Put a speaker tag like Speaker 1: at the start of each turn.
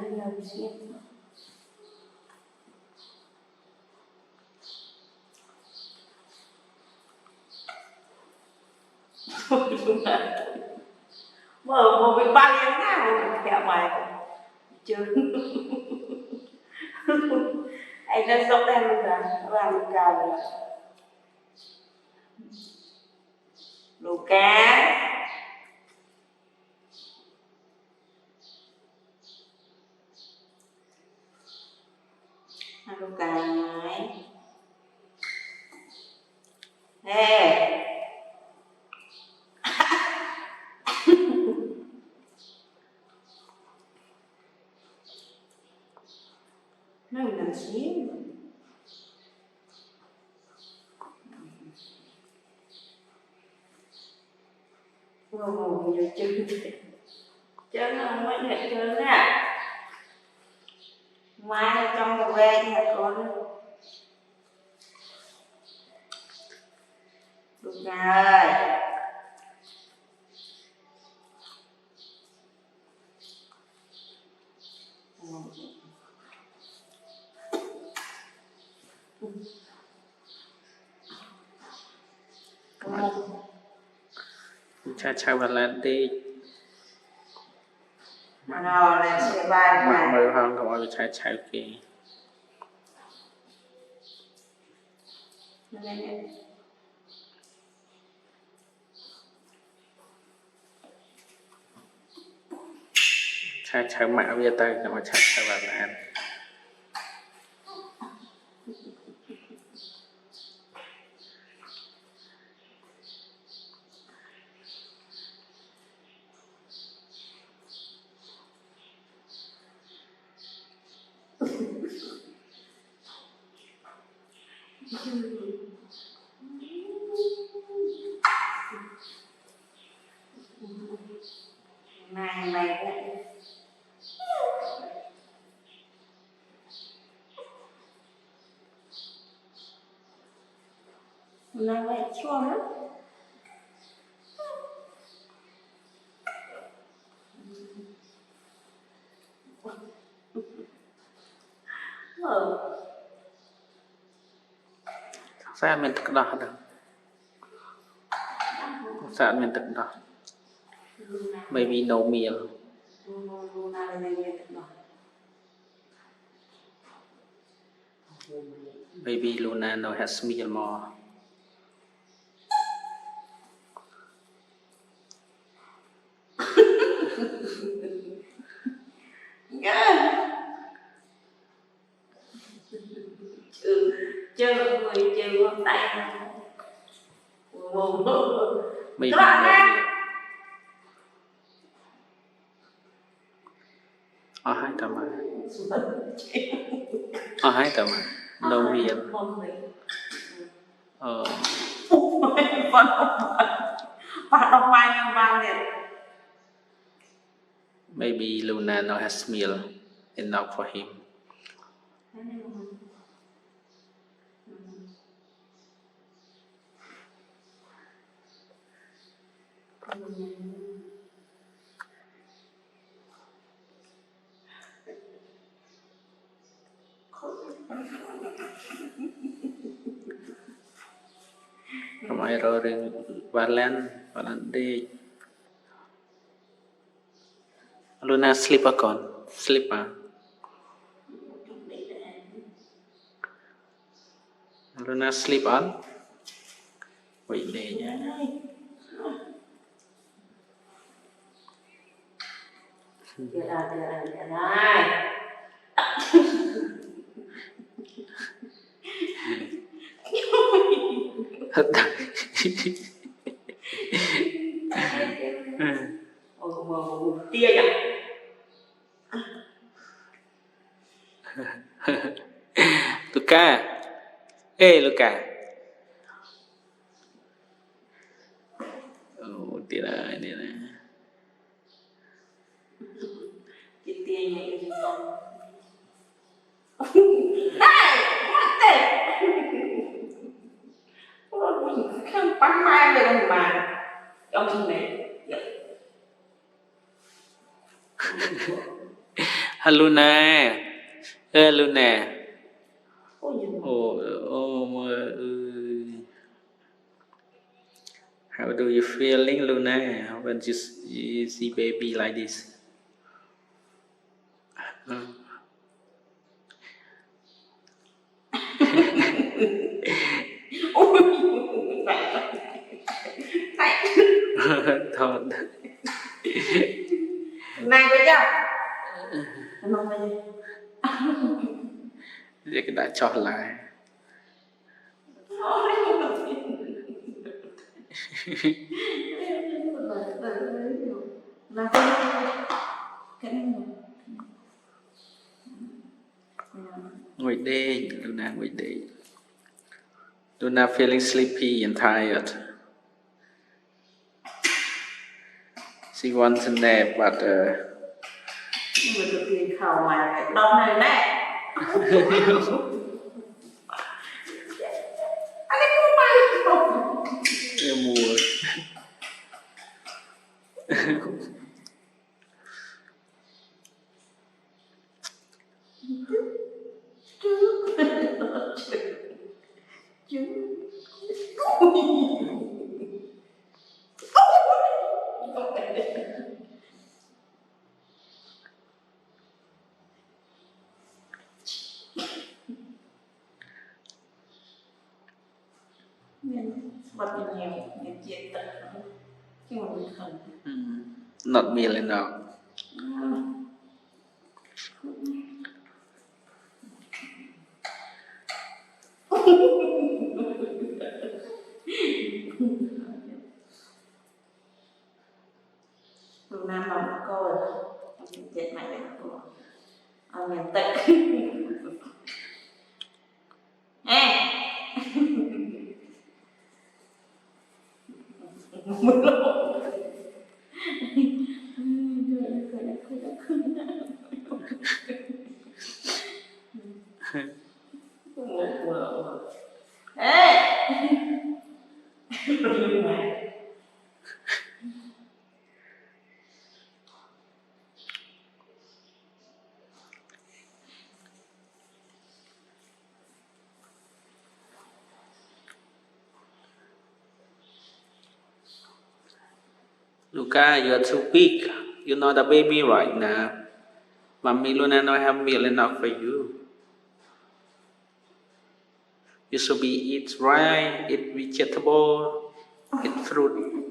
Speaker 1: Anh làm gì? Mở một cái ba liếng nào kẹo mày chứ anh đang sống đen luôn à làm cào Luca Luca này nè nó làm xíu ngồi nhiều chân chân nó không phải đẹp chân nè mai trong cái ve thì hạt con Luca ơi
Speaker 2: chào bạn lên đi
Speaker 1: nào lên xe bay
Speaker 2: mặc mơ hơn không có chào kì chào mẹ bây giờ không có chào bạn lên
Speaker 1: này mày nó lại chua lắm
Speaker 2: sao mình tự đọc được sao mình tự đọc maybe no meal maybe Luna no has meal more
Speaker 1: chơi người chơi con tay
Speaker 2: maybe no meal hai tầm hai tầm no meal maybe Luna no has meal enough for him không ai rồi Valen đi Luna sleep con sleep à Luna sleep on wait đây nha hết
Speaker 1: tia vậy
Speaker 2: Luca ê Luca tia này tia này
Speaker 1: tia nhảy cái con không bắn mai về đâu mà trong này
Speaker 2: Luna. Luna.
Speaker 1: Ôi giời.
Speaker 2: How do you feeling, Luna, when you see baby like this?
Speaker 1: Ôi.
Speaker 2: Thôi,
Speaker 1: Này với nhau. Nó về đây.
Speaker 2: vậy đã cho lại.
Speaker 1: Là cái này
Speaker 2: Ngồi đây, Luna ngồi đây. Luna feeling sleepy and tired. She wants a nap, but
Speaker 1: nhưng mà thực hiện khẩu mà đọc này nè. Anh ấy không phải không.
Speaker 2: mua.
Speaker 1: Bật nhiều những chuyện tận khi mà mình khẩn.
Speaker 2: Not meal enough.
Speaker 1: Từ Nam bằng cô rồi. Mình chết mày đấy cô. Ở miền Tây. Ê. Một lỗ.
Speaker 2: Luca, you are too big. You're not a baby right now. Mommy Luna don't have meal enough for you. You should be eat rice, eat vegetable, eat fruit.